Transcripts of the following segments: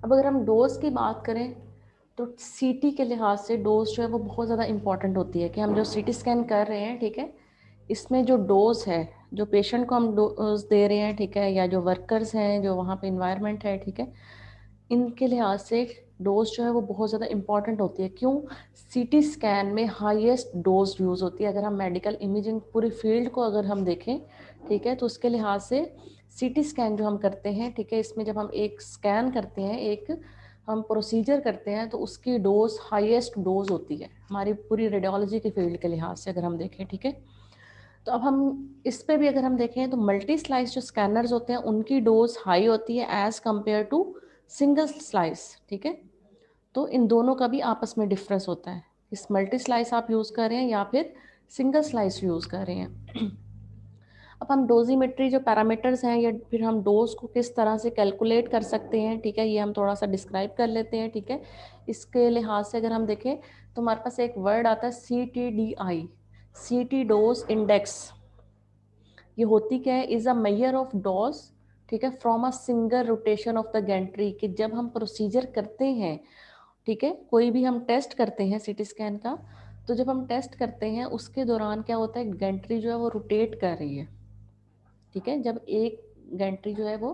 अब अगर हम डोज की बात करें तो सीटी के लिहाज से डोज जो है वो बहुत ज़्यादा इंपॉर्टेंट होती है कि हम जो सीटी स्कैन कर रहे हैं, ठीक है, इसमें जो डोज है, जो पेशेंट को हम डोज दे रहे हैं, ठीक है, या जो वर्कर्स हैं, जो वहाँ पे इन्वायरमेंट है, ठीक है, इनके लिहाज से डोज जो है वो बहुत ज़्यादा इंपॉर्टेंट होती है। क्यों? सीटी स्कैन में हाईएस्ट डोज यूज़ होती है। अगर हम मेडिकल इमेजिंग पूरी फील्ड को अगर हम देखें, ठीक है, तो उसके लिहाज से सीटी स्कैन जो हम करते हैं, ठीक है, इसमें जब हम एक स्कैन करते हैं, एक हम प्रोसीजर करते हैं, तो उसकी डोज हाईएस्ट डोज होती है हमारी पूरी रेडियोलॉजी की फील्ड के लिहाज से अगर हम देखें, ठीक है। तो अब हम इस पे भी अगर हम देखें तो मल्टी स्लाइस जो स्कैनर्स होते हैं उनकी डोज हाई होती है as compare to single slice, ठीक है। तो इन दोनों का भी आपस में डिफरेंस होता है, इस मल्टी स्लाइस आप यूज़ कर रहे हैं या फिर सिंगल स्लाइस यूज़ कर रहे हैं। अब हम डोजीमेट्री जो पैरामीटर्स हैं या फिर हम डोज को किस तरह से कैलकुलेट कर सकते हैं, ठीक है, ये हम थोड़ा सा डिस्क्राइब कर लेते हैं, ठीक है। इसके लिहाज से अगर हम देखें तो हमारे पास एक वर्ड आता है CTDI, सीटी डोज इंडेक्स। ये होती क्या है? Is a measure of dose, ठीक है, from a single rotation of the Gentry, कि जब हम प्रोसीजर करते हैं, ठीक है, कोई भी हम टेस्ट करते हैं सीटी स्कैन का, तो जब हम टेस्ट करते हैं उसके दौरान क्या होता है, गैंट्री जो है वो रोटेट कर रही है, ठीक है। जब एक गैंट्री जो है वो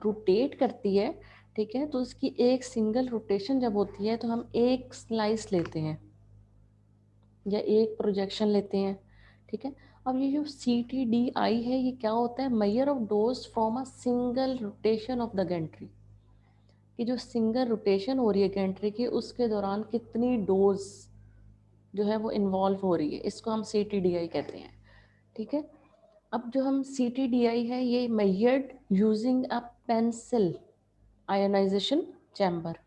रोटेट करती है, ठीक है, तो उसकी एक सिंगल रोटेशन जब होती है तो हम एक स्लाइस लेते हैं या एक प्रोजेक्शन लेते हैं, ठीक है। अब ये जो CTDI है ये क्या होता है? Measure of dose from a single rotation of the Gentry, कि जो सिंगल रोटेशन हो रही है गैंट्री की उसके दौरान कितनी डोज जो है वो इन्वॉल्व हो रही है, इसको हम CTDI कहते हैं, ठीक है। अब जो हम CTDI है ये measured using a pencil ionisation chamber,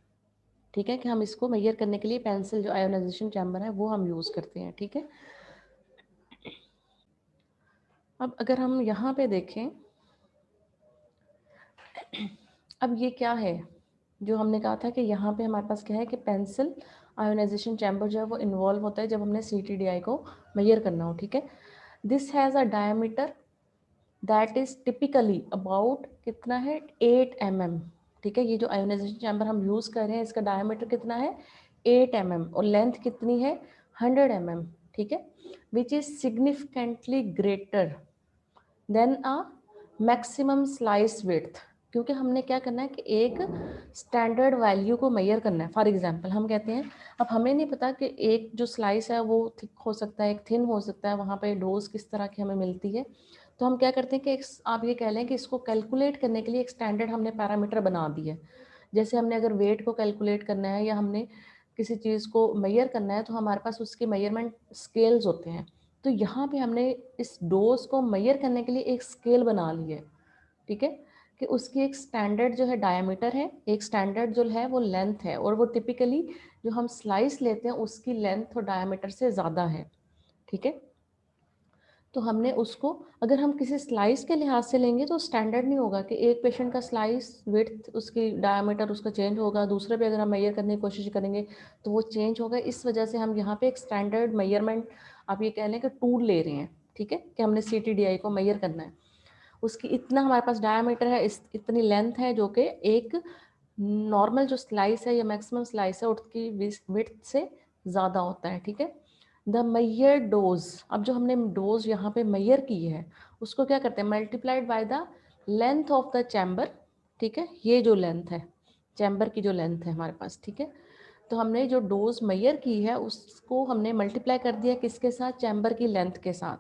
ठीक है, कि हम इसको मेजर करने के लिए पेंसिल जो आयोनाइजेशन चैम्बर है वो हम यूज़ करते हैं, ठीक है। अब अगर हम यहाँ पे देखें, अब ये क्या है जो हमने कहा था कि यहाँ पे हमारे पास क्या है कि पेंसिल आयोनाइजेशन चैम्बर जो है वो इन्वॉल्व होता है जब हमने CTDI को मेजर करना हो, ठीक है। This has a diameter that is typically about कितना है 8 mm, ठीक है। ये जो आयोनाइजेशन चैम्बर हम यूज़ कर रहे हैं इसका डायमीटर कितना है 8 mm और लेंथ कितनी है 100 mm, ठीक है, which is significantly greater than a maximum slice width. क्योंकि हमने क्या करना है कि एक स्टैंडर्ड वैल्यू को मेजर करना है। फॉर एग्जांपल हम कहते हैं, अब हमें नहीं पता कि एक जो स्लाइस है वो थिक हो सकता है, एक थिन हो सकता है, वहाँ पे डोज किस तरह की हमें मिलती है। तो हम क्या करते हैं कि आप ये कह लें कि इसको कैलकुलेट करने के लिए एक स्टैंडर्ड हमने पैरामीटर बना दी है। जैसे हमने अगर वेट को कैलकुलेट करना है या हमने किसी चीज़ को मेजर करना है तो हमारे पास उसके मेजरमेंट स्केल्स होते हैं। तो यहाँ पे हमने इस डोज को मेजर करने के लिए एक स्केल बना ली है, ठीक है, कि उसकी एक स्टैंडर्ड जो है डायमीटर है, एक स्टैंडर्ड जो है वो लेंथ है, और वो टिपिकली जो हम स्लाइस लेते हैं उसकी लेंथ और डायमीटर से ज़्यादा है, ठीक है। तो हमने उसको, अगर हम किसी स्लाइस के लिहाज से लेंगे तो स्टैंडर्ड नहीं होगा कि एक पेशेंट का स्लाइस विड्थ उसकी डायमीटर उसका चेंज होगा, दूसरे पे अगर हम मेजर करने की कोशिश करेंगे तो वो चेंज होगा। इस वजह से हम यहाँ पे एक स्टैंडर्ड मेजरमेंट, आप ये कह लें कि टूल ले रहे हैं, ठीक है, कि हमने CTDI को मेजर करना है। उसकी इतना हमारे पास डायमीटर है, इतनी लेंथ है, जो कि एक नॉर्मल जो स्लाइस है या मैक्सिमम स्लाइस है उसकी विड्थ से ज़्यादा होता है, ठीक है। द मैयर डोज, अब जो हमने डोज यहाँ पे मैयर की है उसको क्या करते हैं, multiplied by the length of the chamber, ठीक है, ये जो लेंथ है चैम्बर की, जो लेंथ है हमारे पास, ठीक है। तो हमने जो डोज मैयर की है उसको हमने मल्टीप्लाई कर दिया किसके साथ, चैम्बर की लेंथ के साथ,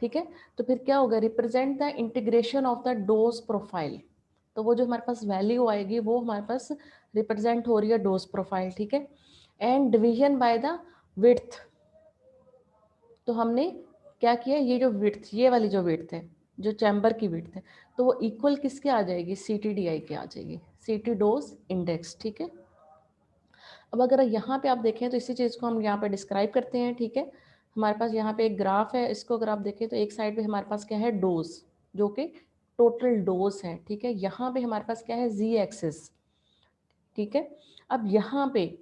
ठीक है। तो फिर क्या होगा, represent the integration of the dose profile. तो वो जो हमारे पास वैल्यू आएगी वो हमारे पास रिप्रेजेंट हो रही है डोज प्रोफाइल, ठीक है। And division by the width, तो हमने क्या किया, ये जो विड्थ, ये वाली जो विड्थ है, जो चैम्बर की विड्थ है, तो वो इक्वल किसके आ जाएगी, CTDI के आ जाएगी, सीटी डोज इंडेक्स, ठीक है। अब अगर यहाँ पे आप देखें तो इसी चीज़ को हम यहाँ पे डिस्क्राइब करते हैं, ठीक है। हमारे पास यहाँ पे एक ग्राफ है, इसको अगर आप देखें तो एक साइड पे हमारे पास क्या है, डोज, जो कि टोटल डोज है, ठीक है। यहाँ पे हमारे पास क्या है, Z एक्सिस, ठीक है। अब यहाँ पे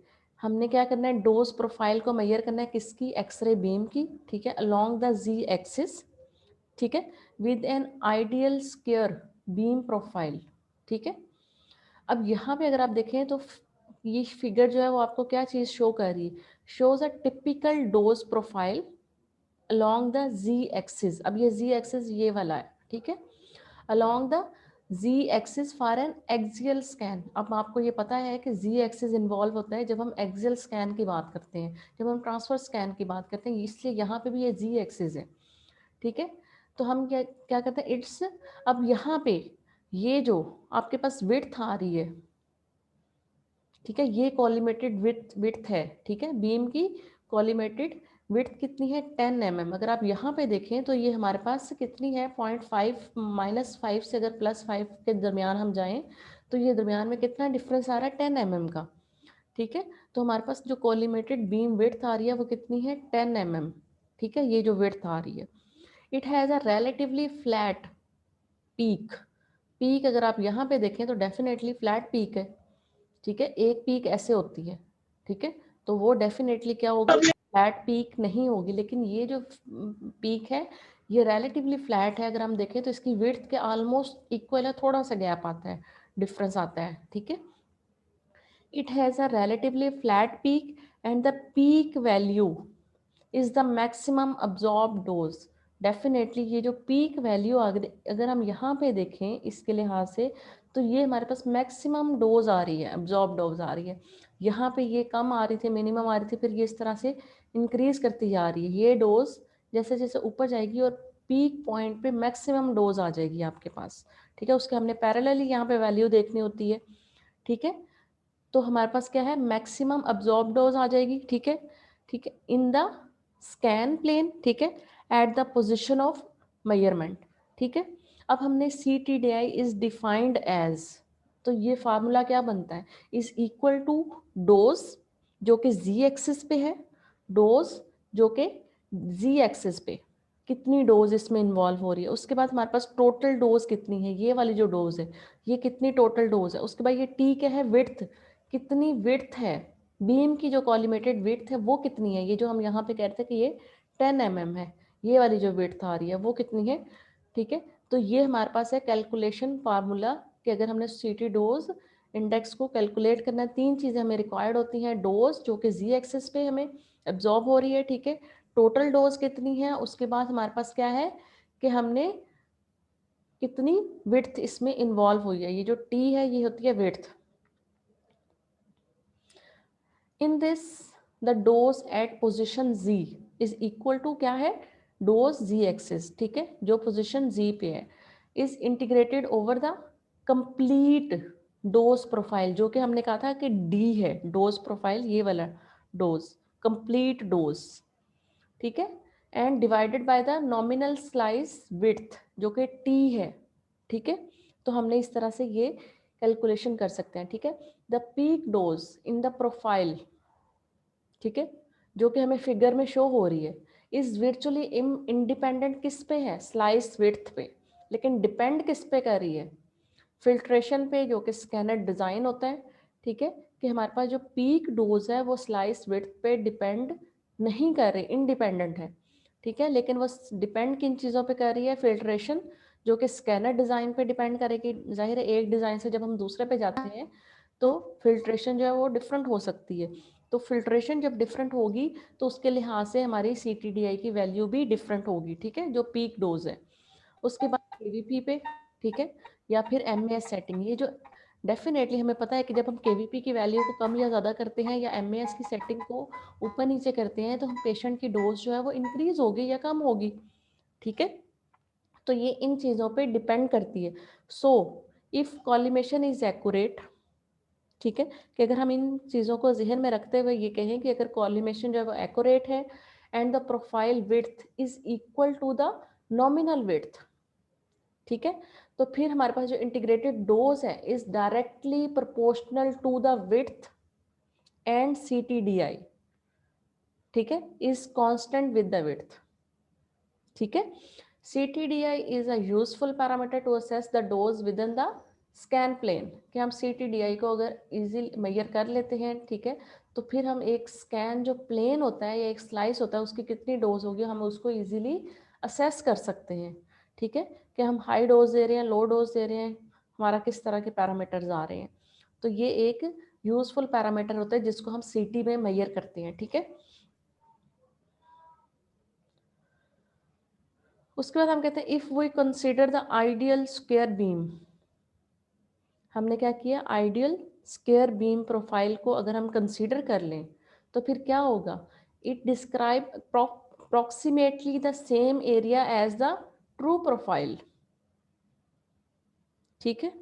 हमने क्या करना है, डोज प्रोफाइल को मेजर करना है किसकी, एक्सरे बीम की, ठीक है, अलोंग द Z एक्सिस, ठीक है, with an ideal square beam profile, ठीक है। अब यहाँ पे अगर आप देखें तो ये फिगर जो है वो आपको क्या चीज़ शो कर रही है, shows a typical dose profile along the z axis। अब ये z axis ये वाला है, ठीक है, along the z axis for an axial scan। अब आपको ये पता है कि z axis इन्वॉल्व होता है जब हम axial scan की बात करते हैं, जब हम ट्रांसफर स्कैन की बात करते हैं, इसलिए यहाँ पे भी ये z axis है, ठीक है। तो हम क्या क्या करते हैं, इट्स, अब यहाँ पे ये जो आपके पास विड्थ आ रही है, ठीक है, ये कॉलिमेटेड विड्थ है, ठीक है, बीम की कॉलिमेटेड विड्थ कितनी है 10 mm। अगर आप यहाँ पे देखें तो ये हमारे पास कितनी है 0.5 -5 से अगर +5 के दरमियान हम जाएं तो ये दरमियान में कितना डिफरेंस आ रहा है 10 mm का, ठीक है। तो हमारे पास जो कॉलिमेटेड बीम विड्थ आ रही है वो कितनी है 10 mm, ठीक है, ये जो विड्थ आ रही है। It has a relatively flat peak. Peak अगर आप यहाँ पे देखें तो डेफिनेटली फ्लैट पीक है, ठीक है, एक पीक ऐसे होती है, ठीक है, तो वो डेफिनेटली क्या होगी, फ्लैट पीक नहीं होगी। लेकिन ये जो पीक है ये रिलेटिवली फ्लैट है, अगर हम देखें तो इसकी विड्थ के ऑलमोस्ट इक्वल है, थोड़ा सा गैप आता है, डिफरेंस आता है, ठीक है। It has a relatively flat peak and the peak value is the maximum absorb dose. Definitely ये जो पीक वैल्यू अगर हम यहाँ पे देखें इसके लिहाज से तो ये हमारे पास मैक्सिमम डोज आ रही है, अब्जॉर्ब डोज आ रही है। यहाँ पे ये कम आ रही थी, मिनिमम आ रही थी, फिर ये इस तरह से इंक्रीज करती जा रही है। ये डोज जैसे जैसे ऊपर जाएगी और पीक पॉइंट पे मैक्सिमम डोज आ जाएगी आपके पास, ठीक है। उसके हमने पैरेलली यहाँ पे वैल्यू देखनी होती है, ठीक है। तो हमारे पास क्या है, मैक्सिमम अब्जॉर्ब डोज आ जाएगी, ठीक है, ठीक है, इन द स्कैन प्लेन, ठीक है, at the position of measurement, ठीक है। अब हमने CTDI इज डिफाइंड एज, तो ये फार्मूला क्या बनता है, इज इक्वल टू डोज जो कि z एक्सिस पे है, डोज जो कि z एक्सिस पे कितनी डोज इसमें इन्वॉल्व हो रही है, उसके बाद हमारे पास टोटल डोज कितनी है, ये वाली जो डोज है ये कितनी टोटल डोज है, उसके बाद ये टी क्या है, विड्थ, कितनी विड्थ है बीम की, जो कॉलिमेटेड विड्थ है वो कितनी है, ये जो हम यहाँ पे कह रहे थे कि ये 10 mm है, ये वाली जो विड्थ आ रही है वो कितनी है, ठीक है। तो ये हमारे पास है कैलकुलेशन फार्मूला कि अगर हमने CT डोज इंडेक्स को कैलकुलेट करना है, तीन चीज़ें हमें रिक्वायर्ड होती हैं, डोज जो कि z एक्सिस पे हमें एब्जॉर्ब हो रही है, ठीक है, टोटल डोज कितनी है, उसके बाद हमारे पास क्या है कि हमने कितनी विड्थ इसमें इन्वॉल्व हुई है, ये जो t है ये होती है width. In this the dose at position z is equal to क्या है, डोज z एक्सिस, ठीक है, जो पोजिशन z पे है, is integrated over the complete dose profile, जो कि हमने कहा था कि d है डोज प्रोफाइल, ये वाला डोज कंप्लीट डोज, ठीक है, and divided by the nominal slice width जो कि t है, ठीक है। तो हमने इस तरह से ये कैलकुलेशन कर सकते हैं, ठीक है। The peak dose in the profile, ठीक है, जो कि हमें फिगर में शो हो रही है, इज वर्चुअली इंडिपेंडेंट किस पे है, स्लाइस विड्थ पे, लेकिन डिपेंड किस पे कर रही है, फिल्ट्रेशन पे, जो कि स्कैनर डिज़ाइन होता है, ठीक है, कि हमारे पास जो पीक डोज है वो स्लाइस विड्थ पे डिपेंड नहीं कर रही, इंडिपेंडेंट है, ठीक है। लेकिन वो डिपेंड किन चीज़ों पे कर रही है, फिल्ट्रेशन जो कि स्कैनर डिज़ाइन पे डिपेंड करेगी। जाहिर है एक डिज़ाइन से जब हम दूसरे पे जाते हैं तो फिल्ट्रेशन जो है वो डिफरेंट हो सकती है, तो फिल्ट्रेशन जब डिफरेंट होगी तो उसके लिहाज से हमारी CTDI की वैल्यू भी डिफरेंट होगी, ठीक है, जो पीक डोज है। उसके बाद KVP पे, ठीक है, या फिर MAS सेटिंग, ये जो डेफिनेटली हमें पता है कि जब हम KVP की वैल्यू को कम या ज़्यादा करते हैं या MAS की सेटिंग को ऊपर नीचे करते हैं तो हम पेशेंट की डोज जो है वो इंक्रीज होगी या कम होगी, ठीक है। तो ये इन चीज़ों पे डिपेंड करती है। So if collimation is accurate, ठीक है, कि अगर हम इन चीज़ों को जहन में रखते हुए ये कहें कि अगर कॉलिमेशन जो है वो एक्यूरेट है and the profile width is equal to the nominal width, ठीक है, तो फिर हमारे पास जो इंटीग्रेटेड डोज है is directly proportional to the width and CTDI, ठीक है, is constant with the width, ठीक है। CTDI is a useful parameter to assess the dose within the scan plane, कि हम CTDI को अगर इजी मेजर कर लेते हैं, ठीक है, तो फिर हम एक स्कैन जो प्लेन होता है या एक स्लाइस होता है उसकी कितनी डोज होगी हम उसको इजीली असेस कर सकते हैं, ठीक है, कि हम हाई डोज दे रहे हैं, लो डोज दे रहे हैं, हमारा किस तरह के पैरामीटर्स आ रहे हैं। तो ये एक यूजफुल पैरामीटर होता है जिसको हम सीटी में मेजर करते हैं, ठीक है। उसके बाद हम कहते हैं if we consider the ideal square beam, हमने क्या किया, आइडियल स्क्वायर बीम प्रोफाइल को अगर हम कंसीडर कर लें तो फिर क्या होगा, it describe approximately the same area as the true profile, ठीक है।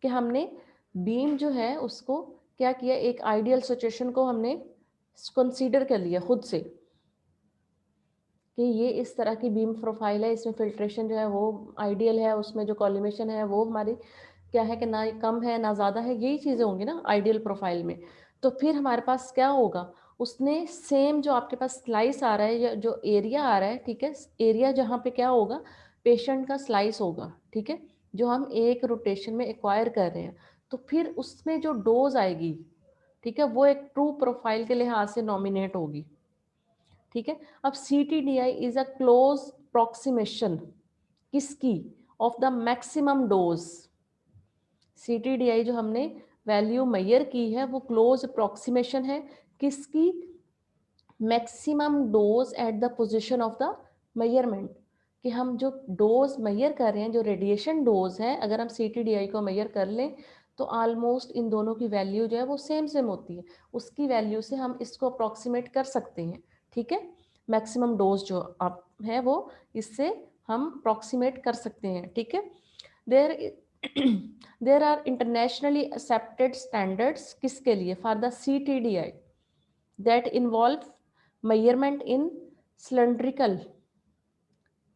कि हमने बीम जो है उसको क्या किया, एक आइडियल सिचुएशन को हमने कंसीडर कर लिया खुद से कि ये इस तरह की बीम प्रोफाइल है, इसमें फिल्ट्रेशन जो है वो आइडियल है, उसमें जो कॉलिमेशन है वो हमारी क्या है कि ना कम है ना ज़्यादा है, यही चीज़ें होंगी ना आइडियल प्रोफाइल में। तो फिर हमारे पास क्या होगा, उसने सेम जो आपके पास स्लाइस आ रहा है या जो एरिया आ रहा है, ठीक है, एरिया जहाँ पे क्या होगा, पेशेंट का स्लाइस होगा, ठीक है, जो हम एक रोटेशन में एक्वायर कर रहे हैं, तो फिर उसमें जो डोज आएगी, ठीक है, वो एक ट्रू प्रोफाइल के लिहाज से नॉमिनेट होगी, ठीक है। अब C T D I is a close approximation किसकी, of the maximum dose, C T D I जो हमने वैल्यू मेजर की है वो क्लोज अप्रोक्सीमेशन है किसकी, maximum dose at the position of the measurement, कि हम जो डोज मेजर कर रहे हैं, जो रेडिएशन डोज है, अगर हम सी टी डी आई को मेजर कर लें तो ऑलमोस्ट इन दोनों की वैल्यू जो है वो सेम सेम होती है, उसकी वैल्यू से हम इसको अप्रॉक्सीमेट कर सकते हैं, ठीक है। मैक्सिमम डोज जो आप है वो इससे हम अप्रॉक्सीमेट कर सकते हैं, ठीक है। There there are internationally accepted standards किसके लिए, for the C T D I that involve measurement in cylindrical,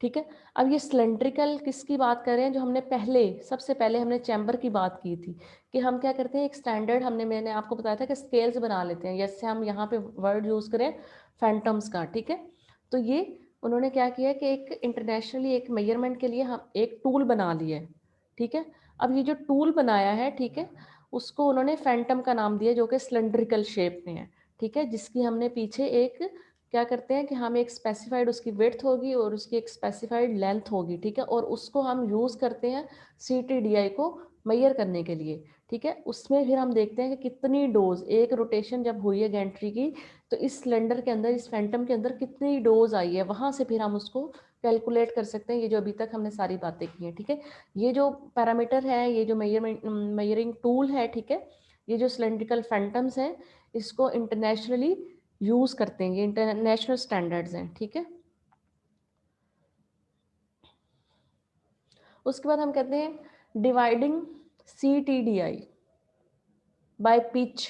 ठीक है। अब ये सिलेंड्रिकल किसकी बात कर रहे हैं, जो हमने पहले सबसे पहले हमने चैम्बर की बात की थी कि हम क्या करते हैं, एक स्टैंडर्ड हमने, मैंने आपको बताया था कि स्केल्स बना लेते हैं, जैसे हम यहाँ पे वर्ड यूज़ करें फैंटम्स का, ठीक है। तो ये उन्होंने क्या किया कि एक इंटरनेशनली एक मेजरमेंट के लिए हम एक टूल बना लिया है, ठीक है। अब ये जो टूल बनाया है, ठीक है, उसको उन्होंने फैंटम का नाम दिया जो कि सिलेंड्रिकल शेप में है, ठीक है, जिसकी हमने पीछे एक क्या करते हैं कि हम एक स्पेसिफाइड उसकी विड्थ होगी और उसकी एक स्पेसिफाइड लेंथ होगी, ठीक है, और उसको हम यूज़ करते हैं सी टी डी आई को मेजर करने के लिए, ठीक है। उसमें फिर हम देखते हैं कि कितनी डोज, एक रोटेशन जब हुई है गैंट्री की, तो इस सिलेंडर के अंदर, इस फैंटम के अंदर कितनी डोज आई है, वहाँ से फिर हम उसको कैलकुलेट कर सकते हैं, ये जो अभी तक हमने सारी बातें की हैं, ठीक है। ये जो पैरामीटर है, ये जो मेजरिंग टूल है, ठीक है, ये जो सिलेंड्रिकल फैंटम्स हैं, इसको इंटरनेशनली यूज़ करते हैं, ये इंटरनेशनल स्टैंडर्ड्स हैं, ठीक है। उसके बाद हम कहते हैं dividing C T D I by pitch,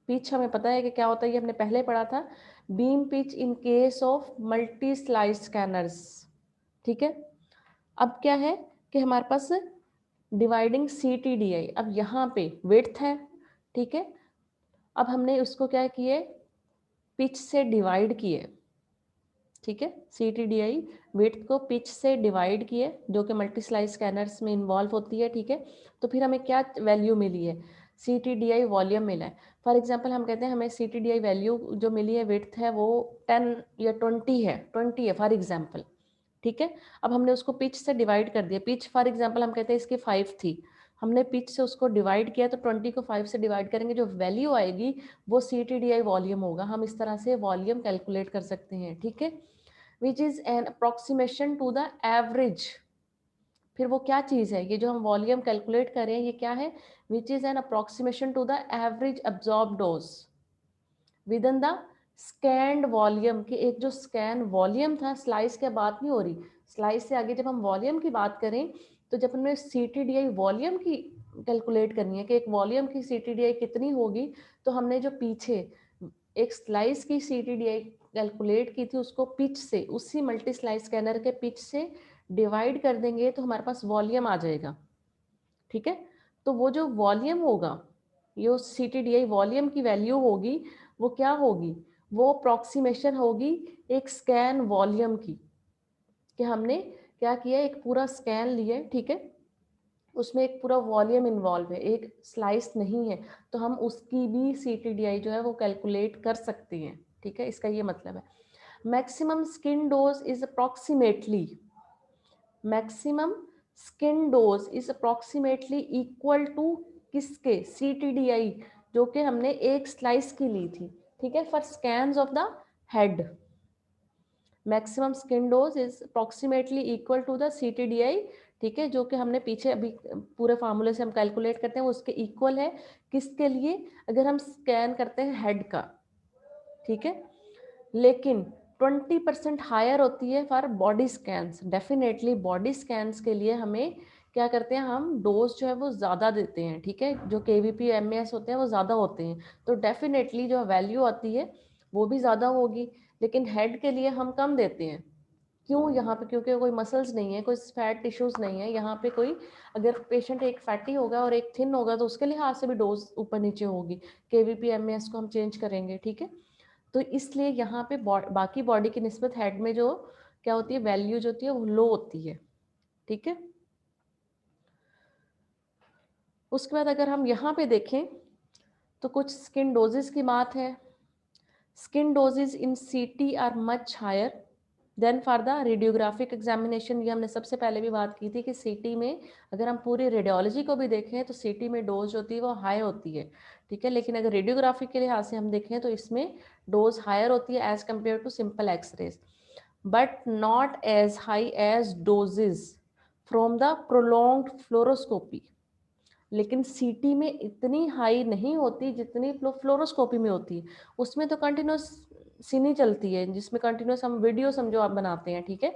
pitch हमें पता है कि क्या होता है, ये हमने पहले पढ़ा था, beam pitch in case of multi slice scanners, ठीक है। अब क्या है कि हमारे पास dividing C T D I, अब यहाँ पे विड्थ है, ठीक है, अब हमने उसको क्या किए, पिच से डिवाइड किए, ठीक है, C T D I width को पिच से डिवाइड किए जो कि मल्टी स्लाइस स्कैनर्स में इन्वॉल्व होती है, ठीक है। तो फिर हमें क्या वैल्यू मिली है, C T D I volume मिला है। फॉर एग्जांपल हम कहते हैं हमें C T D I value जो मिली है, विड्थ है वो 10 या 20 है फॉर एग्जांपल, ठीक है। अब हमने उसको पिच से डिवाइड कर दिया, पिच फॉर एग्जांपल हम कहते हैं इसकी 5 थी, हमने पिच से उसको डिवाइड किया, तो 20 को 5 से डिवाइड करेंगे, जो वैल्यू आएगी वो C T D I volume होगा। हम इस तरह से वॉल्यूम कैलकुलेट कर सकते हैं, ठीक है, which is an approximation to the average. फिर वो क्या चीज़ है, ये जो हम वॉल्यूम कैलकुलेट कर रहे हैं ये क्या है, which is an approximation to the average absorb dose within the scanned volume, कि एक जो स्कैन वॉल्यूम था, स्लाइस के बात नहीं हो रही, स्लाइस से आगे जब हम वॉल्यूम की बात करें, तो जब हमने C T D I volume की कैलकुलेट करनी है कि एक वॉल्यूम की सी टी डी आई कितनी होगी, तो हमने जो पीछे एक स्लाइस की C T D I calculate की थी उसको पिच से, उसी मल्टी स्लाइस स्कैनर के पिच से डिवाइड कर देंगे तो हमारे पास वॉल्यूम आ जाएगा, ठीक है। तो वो जो वॉल्यूम होगा, ये C T D I volume की वैल्यू होगी, वो क्या होगी, वो अप्रॉक्सीमेशन होगी एक स्कैन वॉल्यूम की, कि हमने क्या किया, एक पूरा स्कैन लिया, ठीक है, उसमें एक पूरा वॉल्यूम इन्वॉल्व है, एक स्लाइस नहीं है, तो हम उसकी भी सी टी डी आई जो है वो कैलकुलेट कर सकते हैं, ठीक है, इसका ये मतलब है। Maximum skin dose is approximately, maximum skin dose is approximately equal to किसके, CTDI, जो कि हमने एक स्लाइस की ली थी, ठीक है, for scans of the head. Maximum skin dose is approximately equal to the CTDI, ठीक है, जो कि हमने पीछे अभी पूरे फार्मूले से हम कैलकुलेट करते हैं, वो उसके इक्वल है। किसके लिए, अगर हम स्कैन करते हैं हेड का, ठीक है, लेकिन 20% हायर होती है for body scans. Definitely body scans के लिए हमें क्या करते हैं, हम डोज जो है वो ज़्यादा देते हैं, ठीक है, जो KVP MAS होते हैं वो ज़्यादा होते हैं, तो डेफिनेटली जो वैल्यू आती है वो भी ज़्यादा होगी। लेकिन हेड के लिए हम कम देते हैं, क्यों, यहाँ पे क्योंकि कोई मसल्स नहीं है, कोई फैट टिश्यूज नहीं है यहाँ पे कोई। अगर पेशेंट एक फैटी होगा और एक थिन होगा तो उसके लिहाज से भी डोज ऊपर नीचे होगी, KVP MAS को हम चेंज करेंगे, ठीक है। तो इसलिए यहाँ पे बाकी बॉडी की निस्बत हेड में जो क्या होती है, वैल्यू जो होती है वो लो होती है, ठीक है। उसके बाद अगर हम यहाँ पे देखें तो कुछ स्किन डोजेस की बात है। Skin doses in CT are much higher than for the radiographic examination. ये हमने सबसे पहले भी बात की थी कि CT में अगर हम पूरी रेडियोलॉजी को भी देखें तो CT में डोज होती है वो हाई होती है, ठीक है, लेकिन अगर रेडियोग्राफी के लिहाज से हम देखें तो इसमें डोज हायर होती है as compare to simple x-rays, but not as high as doses from the prolonged fluoroscopy। लेकिन CT में इतनी हाई नहीं होती जितनी फ्लोरोस्कोपी में होती है। उसमें तो कंटिन्यूस सीनी चलती है, जिसमें कंटिन्यूस हम वीडियो समझो आप बनाते हैं, ठीक है,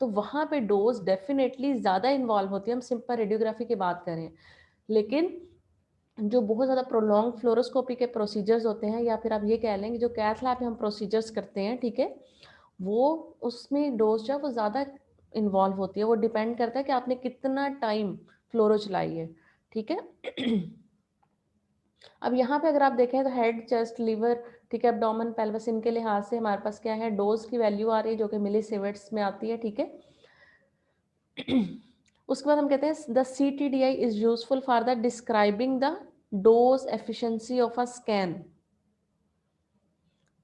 तो वहाँ पे डोज डेफिनेटली ज़्यादा इन्वॉल्व होती है, हम सिंपल रेडियोग्राफी की बात करें। लेकिन जो बहुत ज़्यादा प्रोलॉन्ग फ्लोरोस्कोपी के प्रोसीजर्स होते हैं, या फिर आप ये कह लें कि जो कैथ लैब में हम प्रोसीजर्स करते हैं, ठीक है, वो उसमें डोज जो है वो ज़्यादा इन्वॉल्व होती है। वो डिपेंड करता है कि आपने कितना टाइम फ्लोरो चलाई है, ठीक है। अब यहाँ पे अगर आप देखें तो हेड, चेस्ट, लीवर, ठीक है, एब्डोमेन, पेल्विस, इनके लिहाज से हमारे पास क्या है, डोज की वैल्यू आ रही है जो कि मिलीसीवर्ट्स में आती है, ठीक है। उसके बाद हम कहते हैं the CTDI is useful for the describing the dose efficiency of a scan,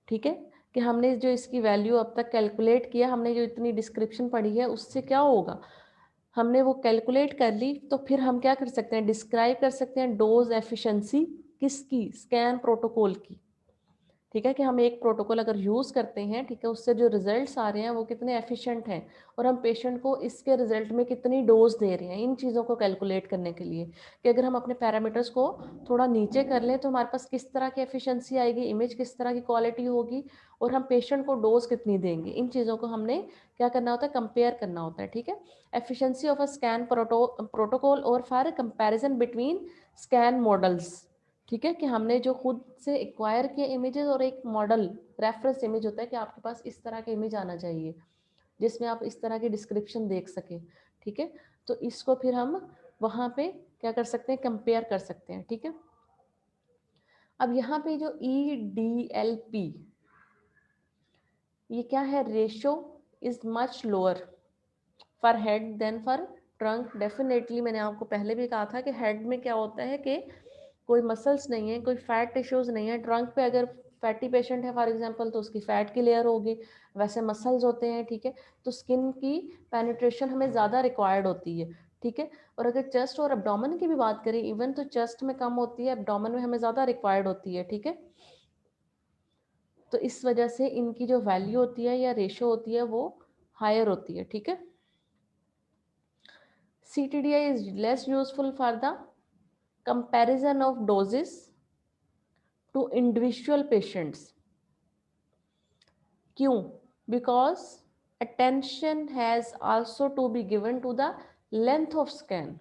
ठीक है, कि हमने जो इसकी वैल्यू अब तक कैलकुलेट किया, हमने जो इतनी डिस्क्रिप्शन पढ़ी है उससे क्या होगा, हमने वो कैलकुलेट कर ली, तो फिर हम क्या कर सकते हैं, डिस्क्राइब कर सकते हैं डोज एफिशिएंसी किसकी, स्कैन प्रोटोकॉल की, ठीक है, कि हम एक प्रोटोकॉल अगर यूज़ करते हैं, ठीक है, उससे जो रिजल्ट्स आ रहे हैं वो कितने एफिशिएंट हैं, और हम पेशेंट को इसके रिजल्ट में कितनी डोज दे रहे हैं, इन चीज़ों को कैलकुलेट करने के लिए कि अगर हम अपने पैरामीटर्स को थोड़ा नीचे कर लें तो हमारे पास किस तरह की एफिशिएंसी आएगी, इमेज किस तरह की क्वालिटी होगी, और हम पेशेंट को डोज कितनी देंगे, इन चीज़ों को हमने क्या करना होता है, कंपेयर करना होता है, ठीक है। Efficiency of a scan protocol और for comparison between scan models, ठीक है, कि हमने जो खुद से एक्वायर किए इमेजेस और एक मॉडल रेफरेंस इमेज होता है कि आपके पास इस तरह का इमेज आना चाहिए जिसमें आप इस तरह की डिस्क्रिप्शन देख सकें, ठीक है, तो इसको फिर हम वहाँ पे क्या कर सकते हैं, कंपेयर कर सकते हैं, ठीक है। अब यहाँ पे जो EDLP, ये क्या है, ratio is much lower for head than for trunk. Definitely मैंने आपको पहले भी कहा था कि हेड में क्या होता है कि कोई मसल्स नहीं है, कोई फैट टिश्यूज नहीं है। ट्रंक पे अगर फैटी पेशेंट है फॉर एग्जांपल तो उसकी फैट की लेयर होगी, वैसे मसल्स होते हैं, ठीक है, तो स्किन की पेनिट्रेशन हमें ज़्यादा रिक्वायर्ड होती है, ठीक है। और अगर चेस्ट और एब्डोमेन की भी बात करें, इवन तो चेस्ट में कम होती है, एब्डोमेन में हमें ज़्यादा रिक्वायर्ड होती है, ठीक है। तो इस वजह से इनकी जो वैल्यू होती है या रेशो होती है वो हायर होती है, ठीक है। CTDI is less useful for the comparison of doses to individual patients। क्यों, because attention has also to be given to the length of scan,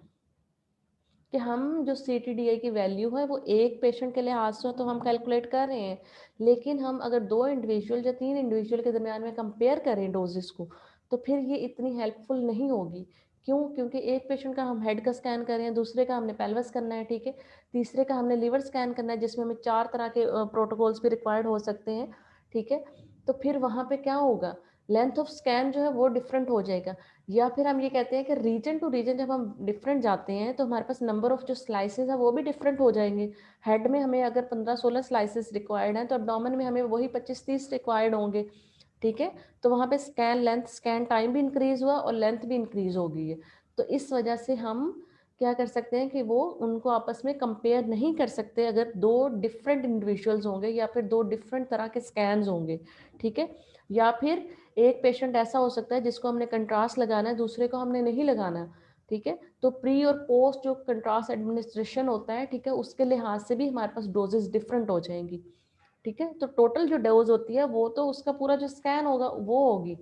कि हम जो CTDI की वैल्यू है वो एक पेशेंट के लिहाज से तो हम कैलकुलेट कर रहे हैं, लेकिन हम अगर 2 इंडिविजुअल या 3 इंडिविजुअल के दरमियान में कंपेयर करें डोजेस को तो फिर ये इतनी हेल्पफुल नहीं होगी। क्यों, क्योंकि एक पेशेंट का हम हेड का स्कैन कर रहे हैं, दूसरे का हमने पेल्विस करना है, ठीक है, तीसरे का हमने लिवर स्कैन करना है जिसमें हमें 4 तरह के प्रोटोकॉल्स भी रिक्वायर्ड हो सकते हैं, ठीक है। तो फिर वहाँ पे क्या होगा, लेंथ ऑफ स्कैन जो है वो डिफरेंट हो जाएगा। या फिर हम ये कहते हैं कि रीजन टू रीजन जब हम डिफरेंट जाते हैं तो हमारे पास नंबर ऑफ जो स्लाइसेस है वो भी डिफरेंट हो जाएंगे। हेड में हमें अगर 15-16 स्लाइसेस रिक्वायर्ड हैं तो एब्डोमेन में हमें वही 25-30 रिक्वायर्ड होंगे, ठीक है। तो वहाँ पे स्कैन लेंथ, स्कैन टाइम भी इंक्रीज हुआ और लेंथ भी इंक्रीज हो गई है। तो इस वजह से हम क्या कर सकते हैं कि वो उनको आपस में कंपेयर नहीं कर सकते अगर दो डिफरेंट इंडिविजुअल्स होंगे या फिर दो डिफरेंट तरह के स्कैन्स होंगे, ठीक है। या फिर एक पेशेंट ऐसा हो सकता है जिसको हमने कंट्रास्ट लगाना है, दूसरे को हमने नहीं लगाना, ठीक है। तो प्री और पोस्ट जो कंट्रास्ट एडमिनिस्ट्रेशन होता है, ठीक है, उसके लिहाज से भी हमारे पास डोजेस डिफरेंट हो जाएंगी, ठीक है। तो टोटल जो डोज होती है वो तो उसका पूरा जो स्कैन होगा वो होगी।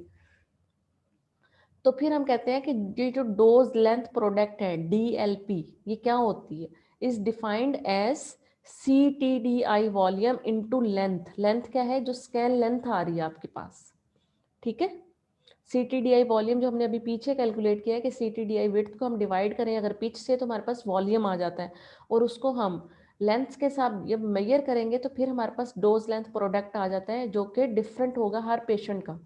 तो फिर हम कहते हैं कि ये जो डोज लेंथ प्रोडक्ट है DLP, ये क्या होती है, is defined as CTDI volume into length. Length क्या है, जो स्कैन लेंथ आ रही है आपके पास, ठीक है। CTDI वॉल्यूम जो हमने अभी पीछे कैलकुलेट किया है कि CTDI विड्थ को हम डिवाइड करें अगर पिच से तो हमारे पास वॉल्यूम आ जाता है, और उसको हम लेंथ के साथ जब मेजर करेंगे तो फिर हमारे पास डोज लेंथ प्रोडक्ट आ जाता है, जो कि डिफरेंट होगा हर पेशेंट का।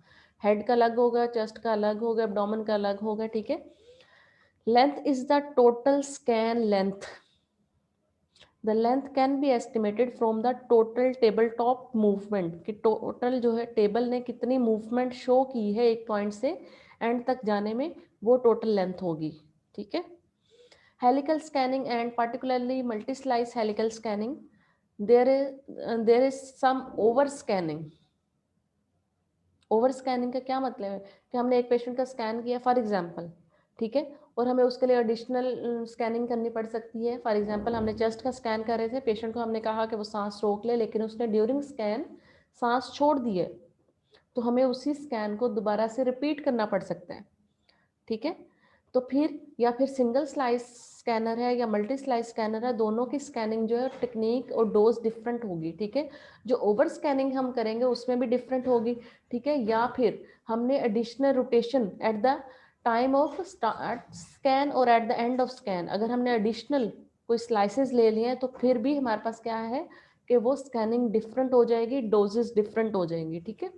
हेड का अलग होगा, चेस्ट का अलग होगा, एब्डोमेन का अलग होगा, ठीक है। Length is the total scan length. The length can be estimated from the total table top movement, कि टोटल जो है टेबल ने कितनी मूवमेंट शो की है एक पॉइंट से एंड तक जाने में, वो टोटल लेंथ होगी, ठीक है। Helical scanning and particularly multi slice helical scanning, there is some over scanning. Over scanning का क्या मतलब है कि हमने एक पेशेंट का स्कैन किया फॉर एग्जांपल, ठीक है, और हमें उसके लिए एडिशनल स्कैनिंग करनी पड़ सकती है। फॉर एग्जांपल हमने चेस्ट का स्कैन कर रहे थे, पेशेंट को हमने कहा कि वो सांस रोक ले, लेकिन उसने ड्यूरिंग स्कैन सांस छोड़ दी है, तो हमें उसी स्कैन को दोबारा से रिपीट करना पड़ सकता है, ठीक है। तो फिर या फिर सिंगल स्लाइस स्कैनर है या मल्टी स्लाइस स्कैनर है, दोनों की स्कैनिंग जो है टेक्निक और डोज डिफरेंट होगी, ठीक है। जो ओवर स्कैनिंग हम करेंगे उसमें भी डिफरेंट होगी, ठीक है। या फिर हमने additional rotation at the time of start scan और at the end of scan, अगर हमने एडिशनल कोई स्लाइसेस ले लिए हैं तो फिर भी हमारे पास क्या है कि वो स्कैनिंग डिफरेंट हो जाएगी, डोजेस डिफरेंट हो जाएंगी, ठीक है।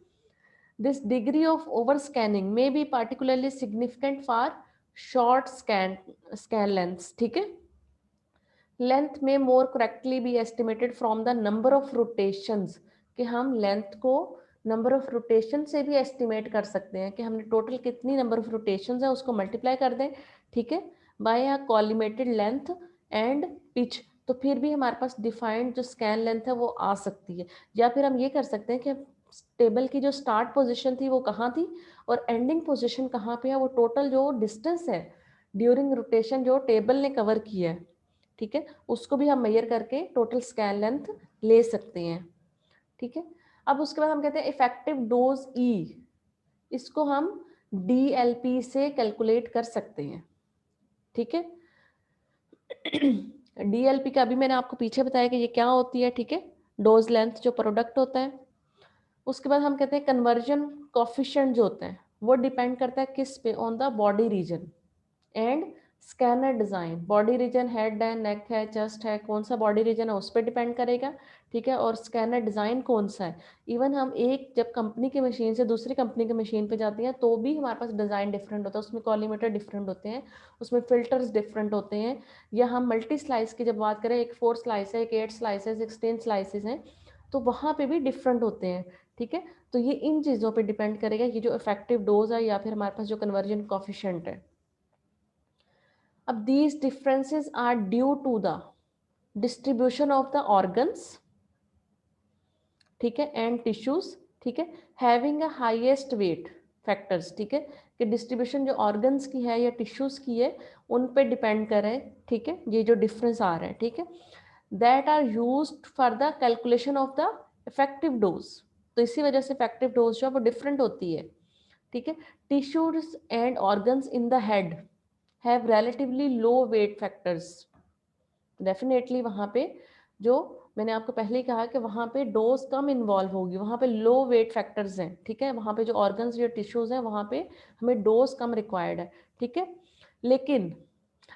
This degree of overscanning may be particularly significant for short scan lengths, ठीक है। Length may more correctly be estimated from the number of rotations, कि हम length को नंबर ऑफ रोटेशन से भी एस्टिमेट कर सकते हैं कि हमने टोटल कितनी नंबर ऑफ रोटेशन है उसको मल्टीप्लाई कर दें, ठीक है, by a collimated length and pitch, तो फिर भी हमारे पास डिफाइंड जो स्कैन लेंथ है वो आ सकती है। या फिर हम ये कर सकते हैं कि टेबल की जो स्टार्ट पोजीशन थी वो कहाँ थी और एंडिंग पोजीशन कहाँ पे है, वो टोटल जो डिस्टेंस है ड्यूरिंग रोटेशन जो टेबल ने कवर किया है, ठीक है, उसको भी हम मेजर करके टोटल स्कैन लेंथ ले सकते हैं, ठीक है। अब उसके बाद हम कहते हैं इफेक्टिव डोज ई, इसको हम DLP से कैलकुलेट कर सकते हैं, ठीक है। DLP का अभी मैंने आपको पीछे बताया कि ये क्या होती है, ठीक है, डोज लेंथ जो प्रोडक्ट होता है। उसके बाद हम कहते हैं कन्वर्जन कोफिशिएंट जो होता है वो डिपेंड करता है किस पे, on the body region and scanner design. Body region head है, नेक है, चेस्ट है, कौन सा बॉडी रीजन है उस पर डिपेंड करेगा, ठीक है। और स्कैनर डिजाइन कौन सा है, इवन हम एक जब कंपनी की मशीन से दूसरी कंपनी की मशीन पे जाती हैं तो भी हमारे पास डिजाइन डिफरेंट होता है, उसमें कॉलीमीटर डिफरेंट होते हैं, उसमें फिल्टर्स डिफरेंट होते हैं। या हम मल्टी स्लाइस की जब बात करें, एक 4 स्लाइस है, एक 8 स्लाइस है, 16 स्लाइसेस हैं, तो वहाँ पे भी डिफरेंट होते हैं, ठीक है। तो ये इन चीज़ों पे डिपेंड करेगा, ये जो इफेक्टिव डोज है या फिर हमारे पास जो कन्वर्जन कोफिशिएंट है। अब these differences are due to the distribution of the organs, ठीक है, एंड टिश्यूज, ठीक है, having a highest wait factors, ठीक है, कि डिस्ट्रीब्यूशन जो ऑर्गन्स की है या टिश्यूज की है उन पे डिपेंड कर रहे हैं, ठीक है, ये जो डिफरेंस आ रहा है, ठीक है, that are used for the calculation of the effective dose. तो इसी वजह से इफेक्टिव डोज जो है वो डिफरेंट होती है, ठीक है। Tissues and organs in the head have relatively low weight factors, definitely वहाँ पे जो मैंने आपको पहले ही कहा कि वहाँ पे डोज कम इन्वॉल्व होगी, वहाँ पे लो वेट फैक्टर्स हैं, ठीक है, वहाँ पे जो ऑर्गन्स या टिश्यूज हैं वहाँ पे हमें डोज कम रिक्वायर्ड है, ठीक है। लेकिन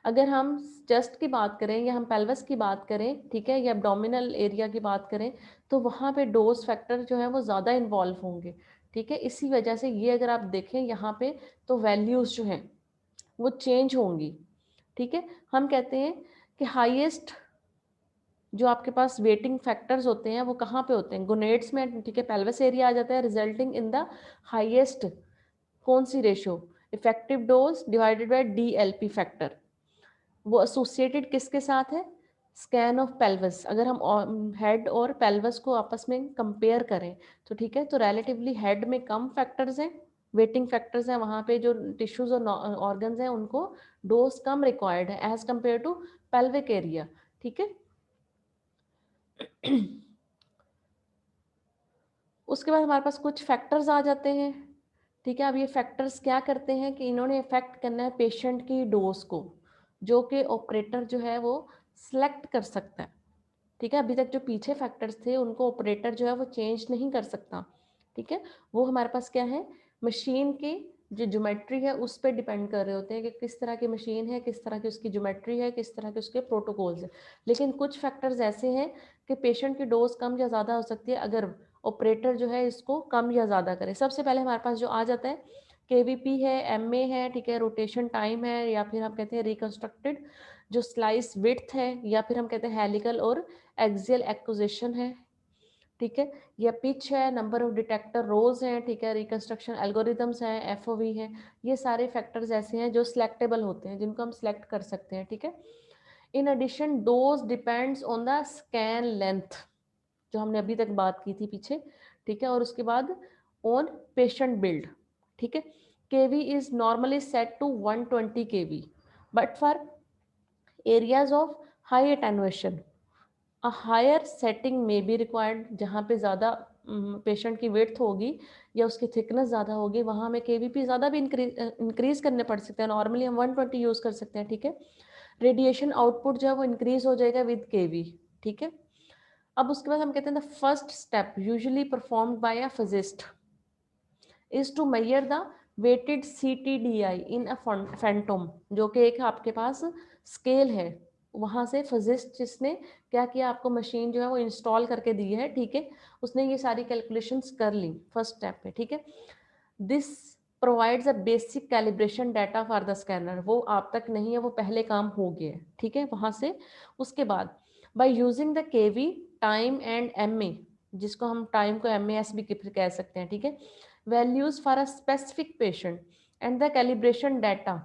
अगर हम चेस्ट की बात करें या हम पेल्विस की बात करें, ठीक है, या एब्डोमिनल एरिया की बात करें, तो वहाँ पे डोज फैक्टर जो है वो ज़्यादा इन्वॉल्व होंगे, ठीक है। इसी वजह से ये अगर आप देखें यहाँ पे तो वैल्यूज़ जो हैं वो चेंज होंगी, ठीक है। हम कहते हैं कि हाईएस्ट जो आपके पास वेटिंग फैक्टर्स होते हैं वो कहाँ पे होते हैं, गोनेड्स में, ठीक है, पेल्विस एरिया आ जाता है, रिजल्टिंग इन द हाईएस्ट कौन सी ratio, effective dose divided by DLP factor. वो एसोसिएटेड किसके साथ है? Scan of pelvis. अगर हम हेड और पेल्विस को आपस में कंपेयर करें तो ठीक है, तो रिलेटिवली हेड में कम फैक्टर्स हैं, वेटिंग फैक्टर्स हैं, वहाँ पे जो टिश्यूज और ऑर्गन्स हैं उनको डोज कम रिक्वायर्ड है as compare to pelvic area. ठीक है। उसके बाद हमारे पास कुछ फैक्टर्स आ जाते हैं। ठीक है, अब ये फैक्टर्स क्या करते हैं कि इन्होंने इफेक्ट करना है पेशेंट की डोज को, जो कि ऑपरेटर जो है वो सिलेक्ट कर सकता है। ठीक है, अभी तक जो पीछे फैक्टर्स थे उनको ऑपरेटर जो है वो चेंज नहीं कर सकता। ठीक है, वो हमारे पास क्या है, मशीन की जो ज्योमेट्री है उस पर डिपेंड कर रहे होते हैं कि किस तरह की मशीन है, किस तरह की उसकी ज्योमेट्री है, किस तरह के उसके प्रोटोकॉल्स है। लेकिन कुछ फैक्टर्स ऐसे हैं कि पेशेंट की डोज कम या ज़्यादा हो सकती है अगर ऑपरेटर जो है इसको कम या ज़्यादा करे। सबसे पहले हमारे पास जो आ जाता है केवीपी है, एमए है, ठीक है, रोटेशन टाइम है, या फिर हम कहते हैं रिकंस्ट्रक्टेड जो स्लाइस विड्थ है, या फिर हम कहते हैं हेलिकल और एक्सियल एक्विजिशन है। ठीक है, या पिच है, नंबर ऑफ डिटेक्टर रोज हैं, ठीक है, रिकंस्ट्रक्शन एल्गोरिदम्स हैं, एफओवी है। ये सारे फैक्टर्स ऐसे हैं जो सिलेक्टेबल होते हैं, जिनको हम सिलेक्ट कर सकते हैं। ठीक है, in addition dose depends on the scan length, जो हमने अभी तक बात की थी पीछे। ठीक है, और उसके बाद ऑन पेशेंट बिल्ड। ठीक है, kV is normally set to 120 kV, but for areas of high attenuation a higher setting may be required. जहाँ पे ज़्यादा पेशेंट की विड्थ होगी या उसकी थिकनेस ज़्यादा होगी, वहाँ हमें केवीपी ज़्यादा भी इंक्रीज करने पड़ सकते हैं। नॉर्मली हम 120 यूज़ कर सकते हैं। ठीक है, रेडिएशन आउटपुट जो है वो इंक्रीज हो जाएगा विद केवी। ठीक है, अब उसके बाद हम कहते हैं the first step usually performed by a physicist is to measure the weighted CTDI in a phantom, जो कि एक आपके पास स्केल है। वहाँ से फिजिस्ट जिसने क्या किया, आपको मशीन जो है वो इंस्टॉल करके दी है। ठीक है, उसने ये सारी कैलकुलेशंस कर ली फर्स्ट स्टेप पे। ठीक है, this provides a basic calibration data for the scanner. वो आप तक नहीं है, वो पहले काम हो गया है। ठीक है, वहाँ से उसके बाद by using the kV time and MA, जिसको हम टाइम को MAS भी कह सकते हैं। ठीक है, values for a specific patient and the calibration data.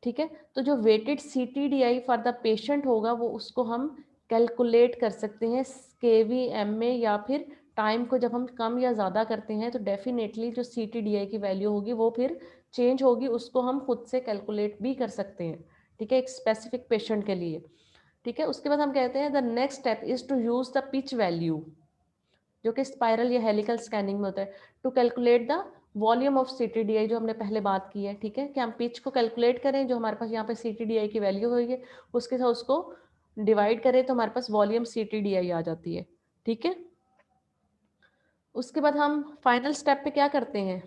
ठीक है, तो जो weighted CTDI for the patient होगा वो उसको हम कैलकुलेट कर सकते हैं केवी MA, या फिर टाइम को जब हम कम या ज़्यादा करते हैं तो डेफिनेटली जो CTDI की वैल्यू होगी वो फिर चेंज होगी, उसको हम खुद से कैलकुलेट भी कर सकते हैं। ठीक है, एक स्पेसिफिक पेशेंट के लिए। ठीक है, उसके बाद हम कहते हैं the next step is to use the pitch value, जो कि स्पाइरल या हेलिकल स्कैनिंग में होता है, to calculate the volume of CTDI, जो हमने पहले बात की है। ठीक है, कि हम पिच को कैलकुलेट करें, जो हमारे पास यहाँ पे CTDI की वैल्यू हुई है उसके साथ उसको डिवाइड करें तो हमारे पास वॉल्यूम CTDI आ जाती है। ठीक है, उसके बाद हम फाइनल स्टेप पे क्या करते हैं,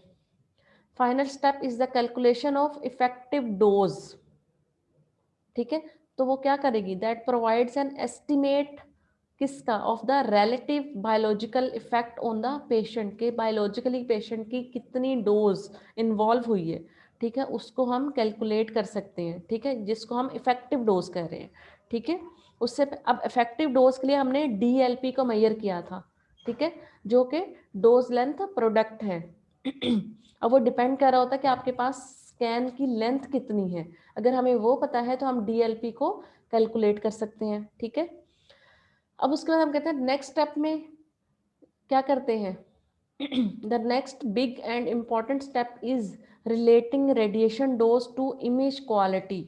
final step is the calculation of effective dose. ठीक है, तो वो क्या करेगी, दैट प्रोवाइड्स एन एस्टिमेट किसका, of the relative biological effect on the patient, के बायोलॉजिकली पेशेंट की कितनी डोज इन्वॉल्व हुई है। ठीक है, उसको हम कैलकुलेट कर सकते हैं। ठीक है, जिसको हम इफेक्टिव डोज कह रहे हैं। ठीक है, उससे अब इफेक्टिव डोज के लिए हमने DLP को मेजर किया था। ठीक है, जो कि डोज लेंथ प्रोडक्ट है। अब वो डिपेंड कर रहा होता है कि आपके पास स्कैन की लेंथ कितनी है। अगर हमें वो पता है तो हम DLP को कैलकुलेट कर सकते हैं। ठीक है, अब उसके बाद हम कहते हैं नेक्स्ट स्टेप में क्या करते हैं, the next big and important step is relating radiation dose to image quality.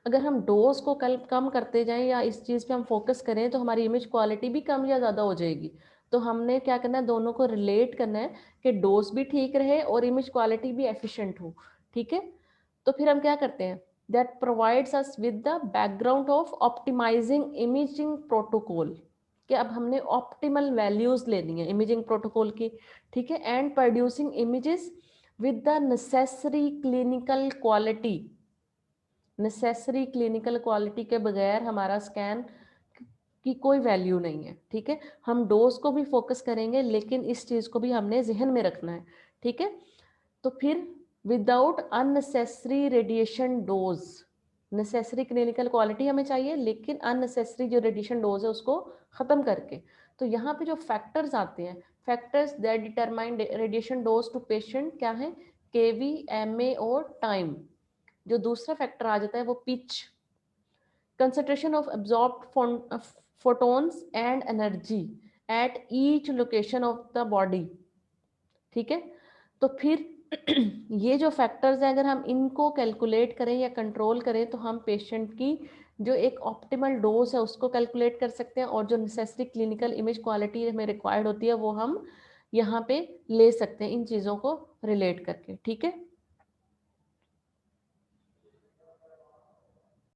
अगर हम डोज को कम करते जाएं या इस चीज़ पे हम फोकस करें तो हमारी इमेज क्वालिटी भी कम या ज़्यादा हो जाएगी। तो हमने क्या करना है, दोनों को रिलेट करना है कि डोज भी ठीक रहे और इमेज क्वालिटी भी एफिशिएंट हो। ठीक है, तो फिर हम क्या करते हैं, that provides us with the background of optimizing imaging protocol, कि अब हमने ऑप्टिमल वैल्यूज लेनी है इमेजिंग प्रोटोकॉल की। ठीक है, and producing images with the necessary clinical quality. Necessary clinical quality के बगैर हमारा स्कैन की कोई वैल्यू नहीं है। ठीक है, हम डोज को भी फोकस करेंगे लेकिन इस चीज़ को भी हमने जहन में रखना है। ठीक है, तो फिर without unnecessary radiation dose, necessary clinical quality हमें चाहिए लेकिन अननेसेसरी जो रेडिएशन डोज है उसको ख़त्म करके। तो यहाँ पे जो फैक्टर्स आते हैं, factors that determine radiation dose to patient क्या है, केवी, MA और टाइम। जो दूसरा फैक्टर आ जाता है वो pitch. concentration of absorbed photons and energy at each location of the body, ठीक है। तो फिर ये जो फैक्टर्स हैं अगर हम इनको कैलकुलेट करें या कंट्रोल करें तो हम पेशेंट की जो एक ऑप्टिमल डोज है उसको कैलकुलेट कर सकते हैं, और जो नेसेसरी क्लिनिकल इमेज क्वालिटी हमें रिक्वायर्ड होती है वो हम यहाँ पे ले सकते हैं इन चीज़ों को रिलेट करके, ठीक है।